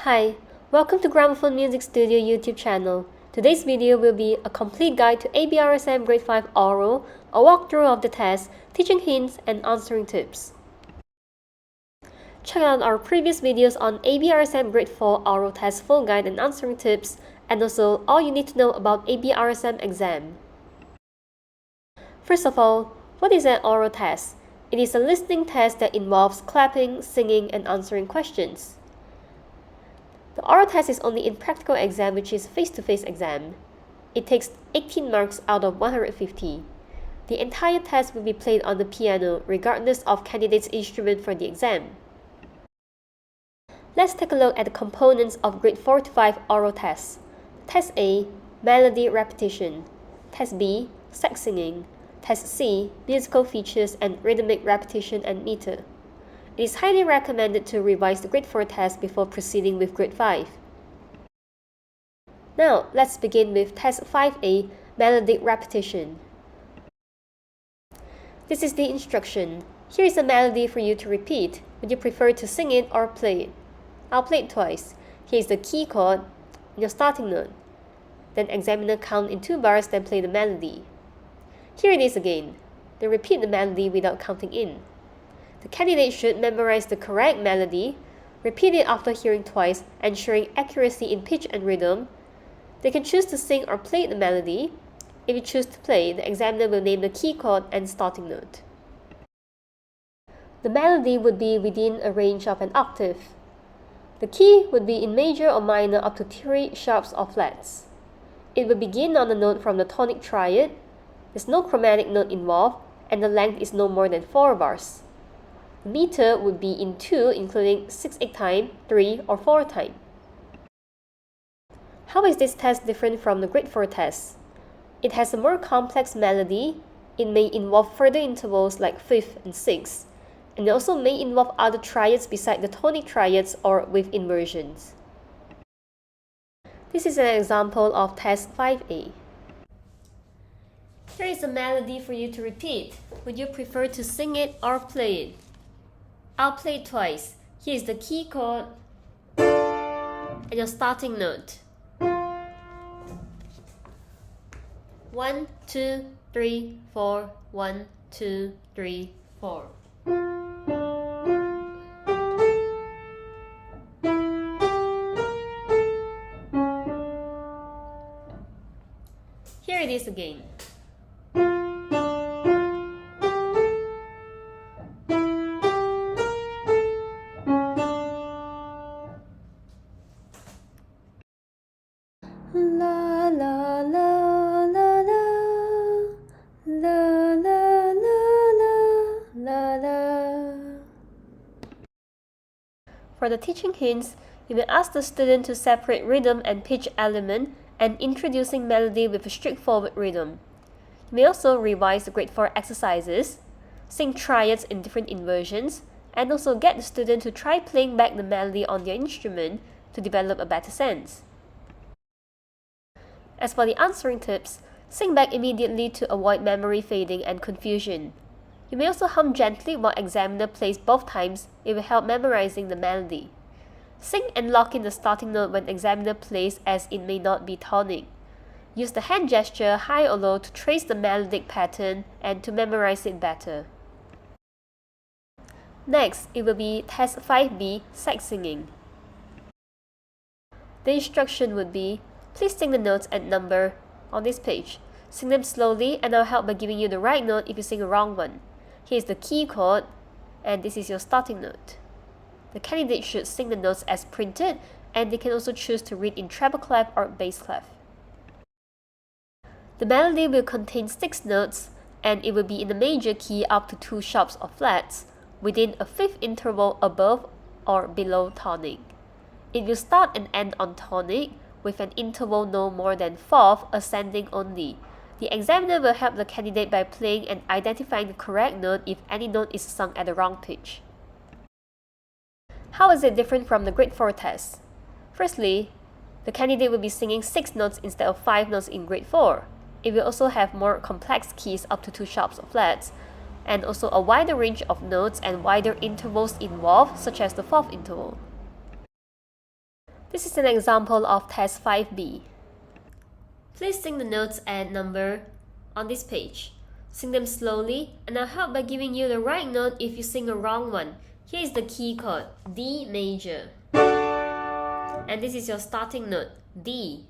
Hi, welcome to Gramophone Music Studio YouTube channel. Today's video will be a complete guide to ABRSM Grade 5 Aural, a walkthrough of the test, teaching hints, and answering tips. Check out our previous videos on ABRSM Grade 4 Aural Test full guide and answering tips, and also all you need to know about ABRSM exam. First of all, what is an aural test? It is a listening test that involves clapping, singing, and answering questions. The aural test is only in practical exam, which is face-to-face exam. It takes 18 marks out of 150. The entire test will be played on the piano, regardless of candidate's instrument for the exam. Let's take a look at the components of Grade 4 to 5 aural tests. Test A, melody repetition. Test B, sex singing. Test C, musical features and rhythmic repetition and metre. It is highly recommended to revise the Grade 4 test before proceeding with Grade 5. Now, let's begin with Test 5A, melodic repetition. This is the instruction. Here is a melody for you to repeat. Would you prefer to sing it or play it? I'll play it twice. Here is the key chord and your starting note. Then examiner count in 2 bars, then play the melody. Here it is again. Then repeat the melody without counting in. The candidate should memorize the correct melody, repeat it after hearing twice, ensuring accuracy in pitch and rhythm. They can choose to sing or play the melody. If you choose to play, the examiner will name the key chord and starting note. The melody would be within a range of an octave. The key would be in major or minor up to 3 sharps or flats. It will begin on a note from the tonic triad. There's no chromatic note involved, and the length is no more than 4 bars. The meter would be in 2, including 6/8 time, 3, or 4 time. How is this test different from the Grade 4 test? It has a more complex melody. It may involve further intervals like 5th and 6th, and it also may involve other triads beside the tonic triads or with inversions. This is an example of Test 5A. Here is a melody for you to repeat. Would you prefer to sing it or play it? I'll play it twice. Here is the key chord and your starting note. 1, 2, 3, 4. 1, 2, 3, 4. Here it is again. La la la la la la la la la la. For the teaching hints, you may ask the student to separate rhythm and pitch element and introducing melody with a straightforward rhythm. You may also revise the Grade 4 exercises, sing triads in different inversions, and also get the student to try playing back the melody on their instrument to develop a better sense. As for the answering tips, sing back immediately to avoid memory fading and confusion. You may also hum gently while examiner plays both times. It will help memorizing the melody. Sing and lock in the starting note when examiner plays, as it may not be tonic. Use the hand gesture, high or low, to trace the melodic pattern and to memorize it better. Next, it will be Test 5B, sex singing. The instruction would be, please sing the notes and number on this page. Sing them slowly, and I'll help by giving you the right note if you sing a wrong one. Here's the key chord, and this is your starting note. The candidate should sing the notes as printed, and they can also choose to read in treble clef or bass clef. The melody will contain 6 notes, and it will be in the major key up to 2 sharps or flats, within a 5th interval above or below tonic. It will start and end on tonic, with an interval no more than 4th, ascending only. The examiner will help the candidate by playing and identifying the correct note if any note is sung at the wrong pitch. How is it different from the Grade 4 test? Firstly, the candidate will be singing 6 notes instead of 5 notes in Grade 4. It will also have more complex keys up to 2 sharps or flats, and also a wider range of notes and wider intervals involved, such as the 4th interval. This is an example of Test 5B. Please sing the notes and number on this page. Sing them slowly, and I'll help by giving you the right note if you sing a wrong one. Here is the key chord, D major. And this is your starting note, D.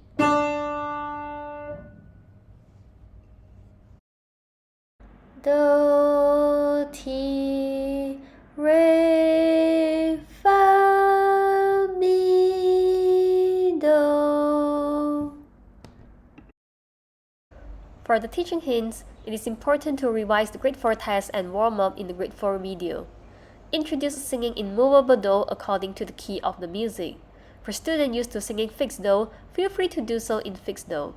Do, ti, re, fa, mi, do. For the teaching hints, it is important to revise the grade 4 test and warm up in the grade 4 video. Introduce singing in movable do according to the key of the music. For students used to singing fixed do, feel free to do so in fixed do.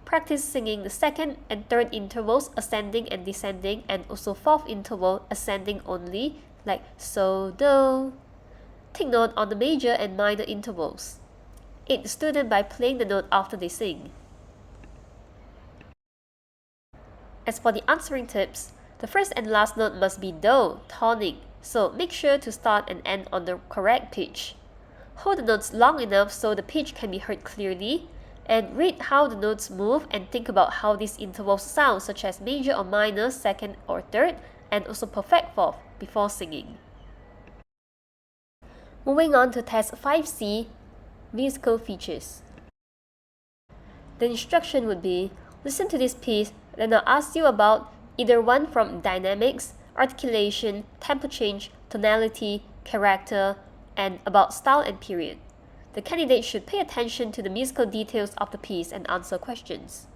Practice singing the second and third intervals ascending and descending, and also fourth interval ascending only, like so, do. Take note on the major and minor intervals. Aid the student by playing the note after they sing. As for the answering tips, the first and last note must be do, tonic, so make sure to start and end on the correct pitch. Hold the notes long enough so the pitch can be heard clearly, and read how the notes move and think about how these intervals sound, such as major or minor, second or third, and also perfect fourth before singing. Moving on to Test 5C, musical features. The instruction would be, listen to this piece, then I'll ask you about either one from dynamics, articulation, tempo change, tonality, character, and about style and period. The candidate should pay attention to the musical details of the piece and answer questions.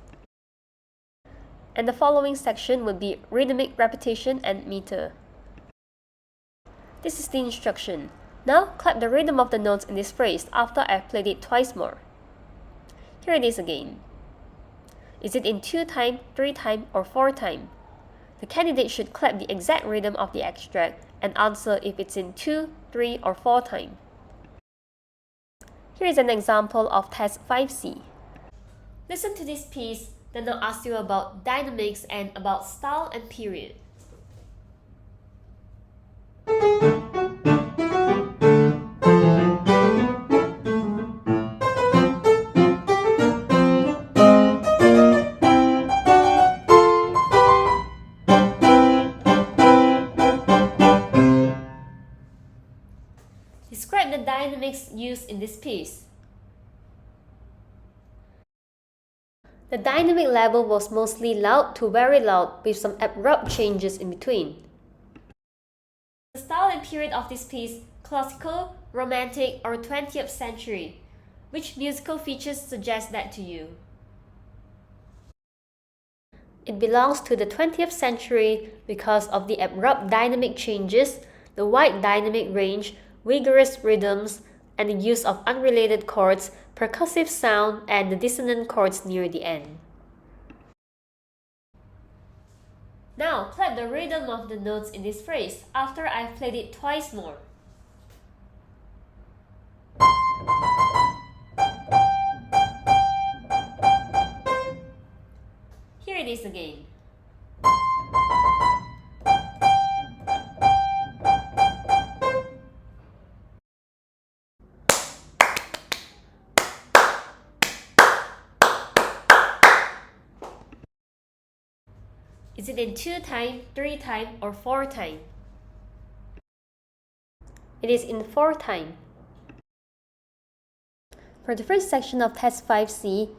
And the following section would be rhythmic repetition and meter. This is the instruction. Now clap the rhythm of the notes in this phrase after I've played it twice more. Here it is again. Is it in 2 time, 3 time, or 4 time? The candidate should clap the exact rhythm of the extract and answer if it's in 2, 3, or 4 time. Here is an example of Test 5C. Listen to this piece, then I'll ask you about dynamics and about style and period. Describe the dynamics used in this piece. The dynamic level was mostly loud to very loud with some abrupt changes in between. The style and period of this piece, classical, romantic, or 20th century. Which musical features suggest that to you? It belongs to the 20th century because of the abrupt dynamic changes, the wide dynamic range, vigorous rhythms, and the use of unrelated chords, percussive sound, and the dissonant chords near the end. Now, clap the rhythm of the notes in this phrase after I've played it twice more. Here it is again. Is it in 2 time, 3 time, or 4 time? It is in 4 time. For the first section of Test 5C,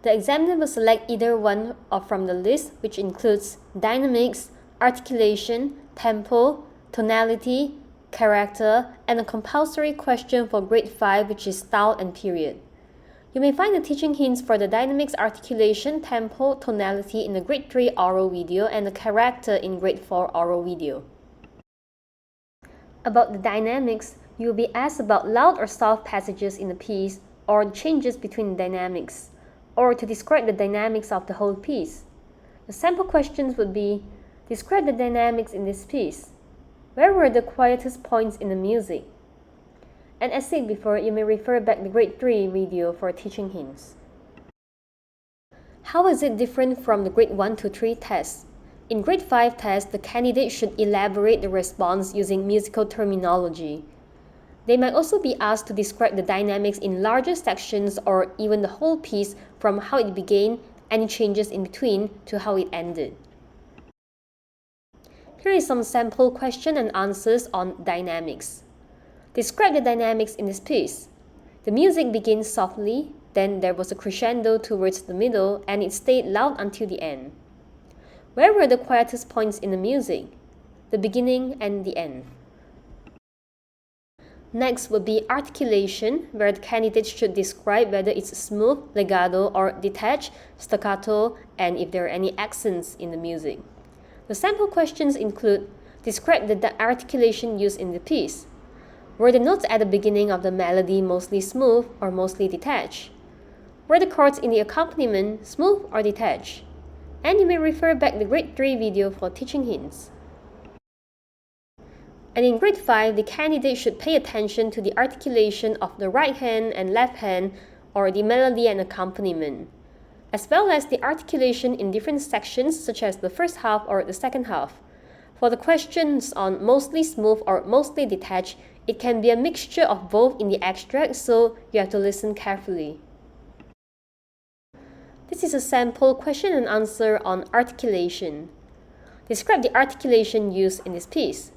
the examiner will select either one from the list, which includes dynamics, articulation, tempo, tonality, character, and a compulsory question for grade 5, which is style and period. You may find the teaching hints for the dynamics, articulation, tempo, tonality in the grade 3 oral video and the character in grade 4 oral video. About the dynamics, you will be asked about loud or soft passages in the piece or changes between dynamics, or to describe the dynamics of the whole piece. The sample questions would be, describe the dynamics in this piece. Where were the quietest points in the music? And as said before, you may refer back to the grade 3 video for teaching hints. How is it different from the grade 1 to 3 tests? In grade 5 test, the candidate should elaborate the response using musical terminology. They might also be asked to describe the dynamics in larger sections or even the whole piece from how it began, any changes in between, to how it ended. Here is some sample question and answers on dynamics. Describe the dynamics in this piece. The music begins softly, then there was a crescendo towards the middle, and it stayed loud until the end. Where were the quietest points in the music? The beginning and the end. Next would be articulation, where the candidates should describe whether it's smooth, legato, or detached, staccato, and if there are any accents in the music. The sample questions include: describe the articulation used in the piece. Were the notes at the beginning of the melody mostly smooth or mostly detached? Were the chords in the accompaniment smooth or detached? And you may refer back the grade 3 video for teaching hints. And in grade 5, the candidate should pay attention to the articulation of the right hand and left hand, or the melody and accompaniment, as well as the articulation in different sections such as the first half or the second half. For the questions on mostly smooth or mostly detached, it can be a mixture of both in the abstract, so you have to listen carefully. This is a sample question and answer on articulation. Describe the articulation used in this piece.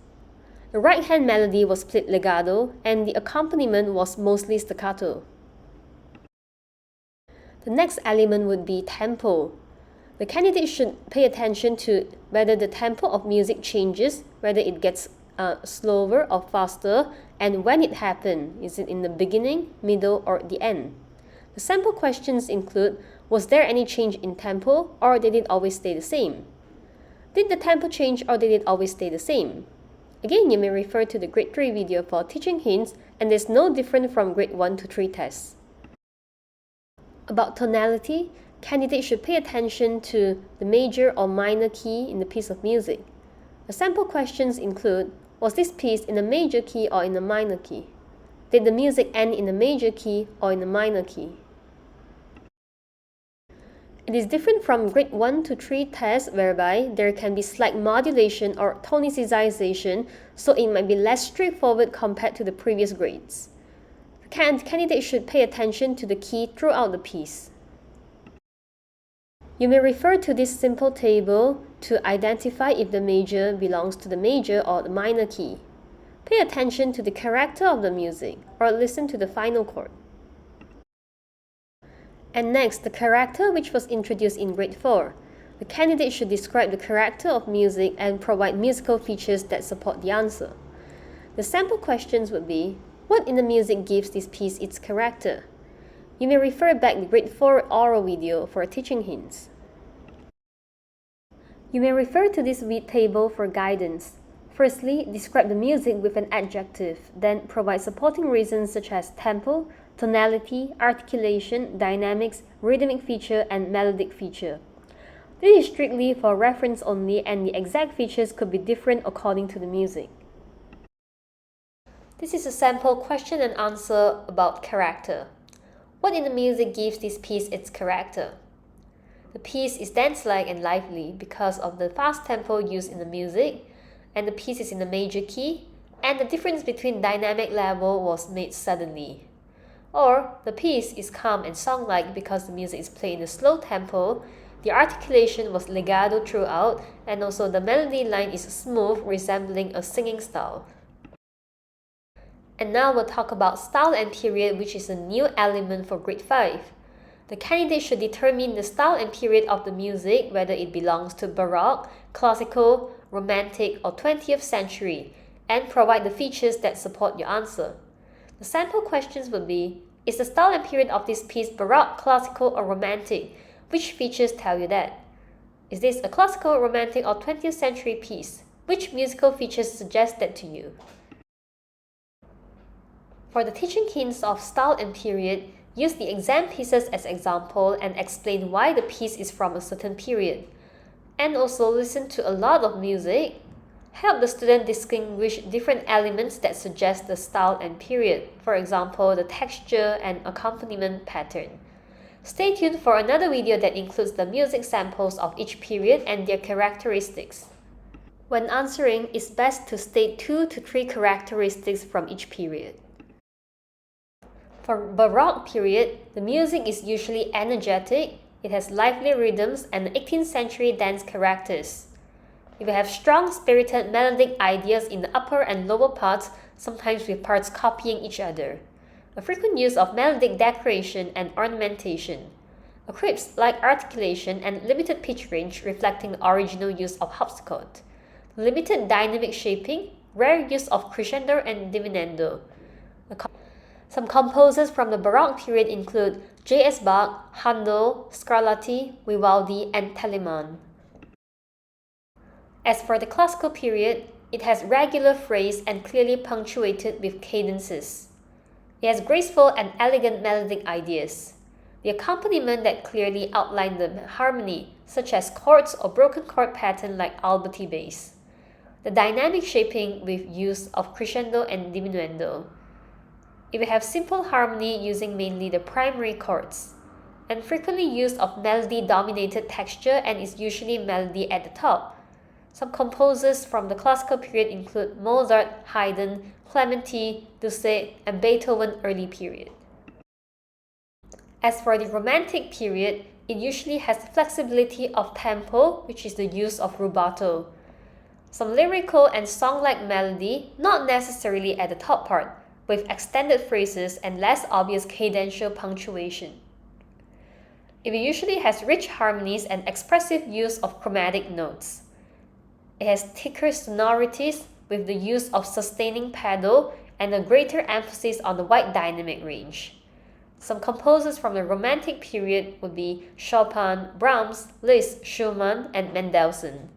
The right hand melody was played legato and the accompaniment was mostly staccato. The next element would be tempo. The candidate should pay attention to whether the tempo of music changes, whether it gets slower or faster, and when it happened. Is it in the beginning, middle, or the end? The sample questions include: was there any change in tempo, or did it always stay the same? Did the tempo change, or did it always stay the same? Again, you may refer to the grade 3 video for teaching hints, and there's no different from grade 1 to 3 tests. About tonality, candidates should pay attention to the major or minor key in the piece of music. The sample questions include: was this piece in a major key or in a minor key? Did the music end in a major key or in a minor key? It is different from grade 1 to 3 tests, whereby there can be slight modulation or tonicization, so it might be less straightforward compared to the previous grades. The candidate should pay attention to the key throughout the piece. You may refer to this simple table to identify if the major belongs to the major or the minor key. Pay attention to the character of the music, or listen to the final chord. And next, the character, which was introduced in grade 4. The candidate should describe the character of music and provide musical features that support the answer. The sample questions would be: what in the music gives this piece its character? You may refer back the grade 4 oral video for teaching hints. You may refer to this table for guidance. Firstly, describe the music with an adjective, then provide supporting reasons such as tempo, tonality, articulation, dynamics, rhythmic feature, and melodic feature. This is strictly for reference only, and the exact features could be different according to the music. This is a sample question and answer about character. What in the music gives this piece its character? The piece is dance-like and lively because of the fast tempo used in the music, and the piece is in a major key, and the difference between dynamic level was made suddenly. Or, the piece is calm and song-like because the music is played in a slow tempo, the articulation was legato throughout, and also the melody line is smooth, resembling a singing style. And now we'll talk about style and period, which is a new element for grade 5. The candidate should determine the style and period of the music, whether it belongs to Baroque, Classical, Romantic, or 20th century, and provide the features that support your answer. The sample questions would be: is the style and period of this piece Baroque, Classical, or Romantic? Which features tell you that? Is this a Classical, Romantic, or 20th century piece? Which musical features suggest that to you? For the teaching hints of style and period, use the exam pieces as example and explain why the piece is from a certain period. And also listen to a lot of music. Help the student distinguish different elements that suggest the style and period, for example, the texture and accompaniment pattern. Stay tuned for another video that includes the music samples of each period and their characteristics. When answering, it's best to state 2 to 3 characteristics from each period. For Baroque period, the music is usually energetic, it has lively rhythms and 18th century dance characters. If you have strong spirited melodic ideas in the upper and lower parts, sometimes with parts copying each other. A frequent use of melodic decoration and ornamentation. A crisp-like articulation and limited pitch range reflecting the original use of harpsichord. Limited dynamic shaping, rare use of crescendo and diminuendo. Some composers from the Baroque period include J.S. Bach, Handel, Scarlatti, Vivaldi, and Telemann. As for the classical period, it has regular phrase and clearly punctuated with cadences. It has graceful and elegant melodic ideas. The accompaniment that clearly outline the harmony, such as chords or broken chord pattern like Alberti bass. The dynamic shaping with use of crescendo and diminuendo. If we have simple harmony using mainly the primary chords, and frequently use of melody-dominated texture and is usually melody at the top. Some composers from the classical period include Mozart, Haydn, Clementi, Dusset, and Beethoven early period. As for the Romantic period, it usually has flexibility of tempo, which is the use of rubato. Some lyrical and song-like melody, not necessarily at the top part, with extended phrases and less obvious cadential punctuation. It usually has rich harmonies and expressive use of chromatic notes. It has thicker sonorities with the use of sustaining pedal and a greater emphasis on the wide dynamic range. Some composers from the Romantic period would be Chopin, Brahms, Liszt, Schumann, and Mendelssohn.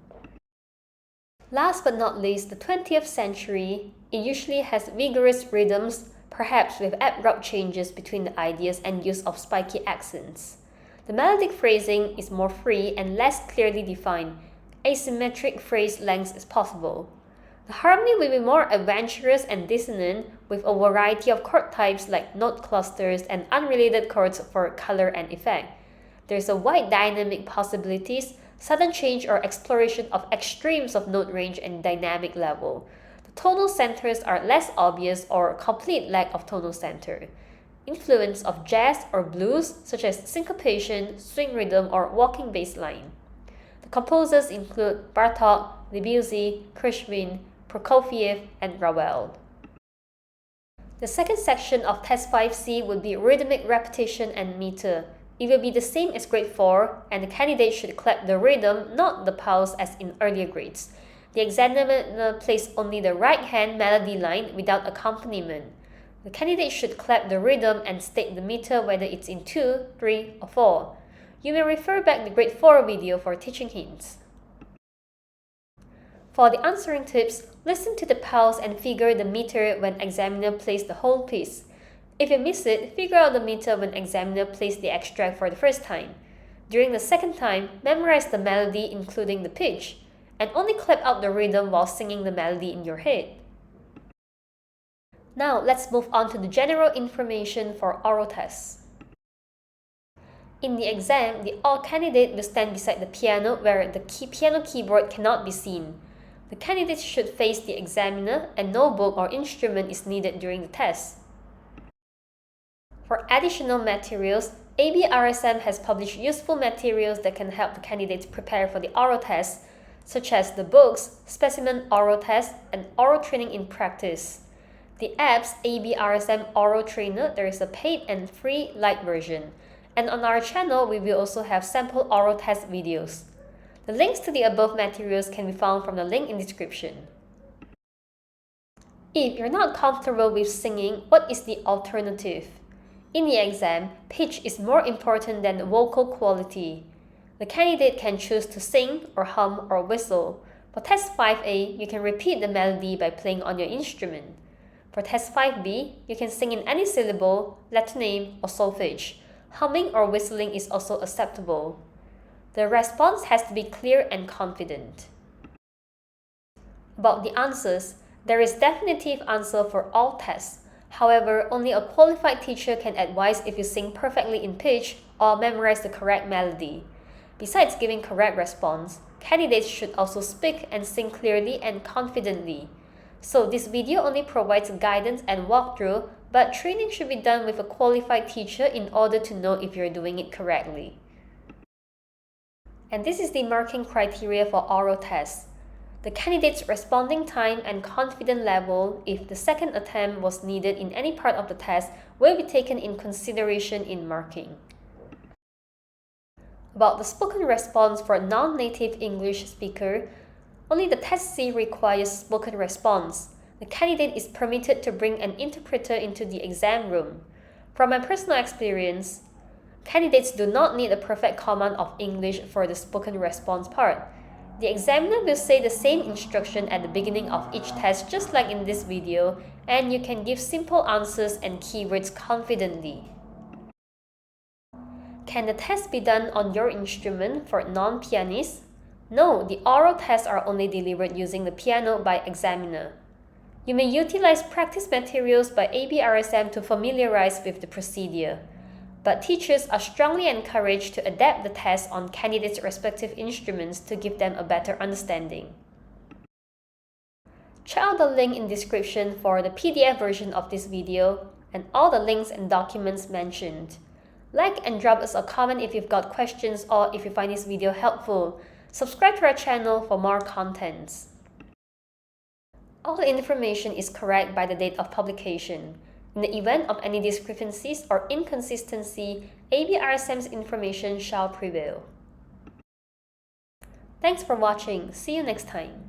Last but not least, the 20th century, it usually has vigorous rhythms, perhaps with abrupt changes between the ideas and use of spiky accents. The melodic phrasing is more free and less clearly defined. Asymmetric phrase lengths is possible. The harmony will be more adventurous and dissonant with a variety of chord types like note clusters and unrelated chords for color and effect. There is a wide dynamic possibilities, sudden change or exploration of extremes of note range and dynamic level. The tonal centers are less obvious or complete lack of tonal center. Influence of jazz or blues such as syncopation, swing rhythm, or walking bass line. The composers include Bartók, Debussy, Gershwin, Prokofiev, and Ravel. The second section of Test 5C would be rhythmic repetition and meter. It will be the same as grade 4, and the candidate should clap the rhythm, not the pulse as in earlier grades. The examiner plays only the right hand melody line without accompaniment. The candidate should clap the rhythm and state the meter whether it's in 2, 3, or 4. You may refer back the grade 4 video for teaching hints. For the answering tips, listen to the pulse and figure the meter when examiner plays the whole piece. If you miss it, figure out the meter when examiner plays the extract for the first time. During the second time, memorize the melody including the pitch, and only clap out the rhythm while singing the melody in your head. Now let's move on to the general information for oral tests. In the exam, the oral candidate will stand beside the piano where the piano keyboard cannot be seen. The candidate should face the examiner and no book or instrument is needed during the test. For additional materials, ABRSM has published useful materials that can help the candidates prepare for the oral test, such as the books, Specimen Oral Test, and Oral Training in Practice. The app's ABRSM Oral Trainer, there is a paid and free light version. And on our channel, we will also have sample oral test videos. The links to the above materials can be found from the link in the description. If you're not comfortable with singing, what is the alternative? In the exam, pitch is more important than the vocal quality. The candidate can choose to sing, or hum, or whistle. For Test 5A, you can repeat the melody by playing on your instrument. For Test 5B, you can sing in any syllable, letter name, or solfege. Humming or whistling is also acceptable. The response has to be clear and confident. About the answers, there is definitive answer for all tests. However, only a qualified teacher can advise if you sing perfectly in pitch or memorize the correct melody. Besides giving correct response, candidates should also speak and sing clearly and confidently. So this video only provides guidance and walkthrough, but training should be done with a qualified teacher in order to know if you're doing it correctly. And this is the marking criteria for oral tests. The candidate's responding time and confidence level, if the second attempt was needed in any part of the test, will be taken in consideration in marking. About the spoken response for a non-native English speaker, only the Test C requires spoken response. The candidate is permitted to bring an interpreter into the exam room. From my personal experience, candidates do not need a perfect command of English for the spoken response part. The examiner will say the same instruction at the beginning of each test, just like in this video, and you can give simple answers and keywords confidently. Can the test be done on your instrument for non-pianists? No, the oral tests are only delivered using the piano by examiner. You may utilize practice materials by ABRSM to familiarize with the procedure, but teachers are strongly encouraged to adapt the test on candidates' respective instruments to give them a better understanding. Check out the link in description for the PDF version of this video and all the links and documents mentioned. Like and drop us a comment if you've got questions or if you find this video helpful. Subscribe to our channel for more contents. All the information is correct by the date of publication. In the event of any discrepancies or inconsistency, ABRSM's information shall prevail. Thanks for watching. See you next time.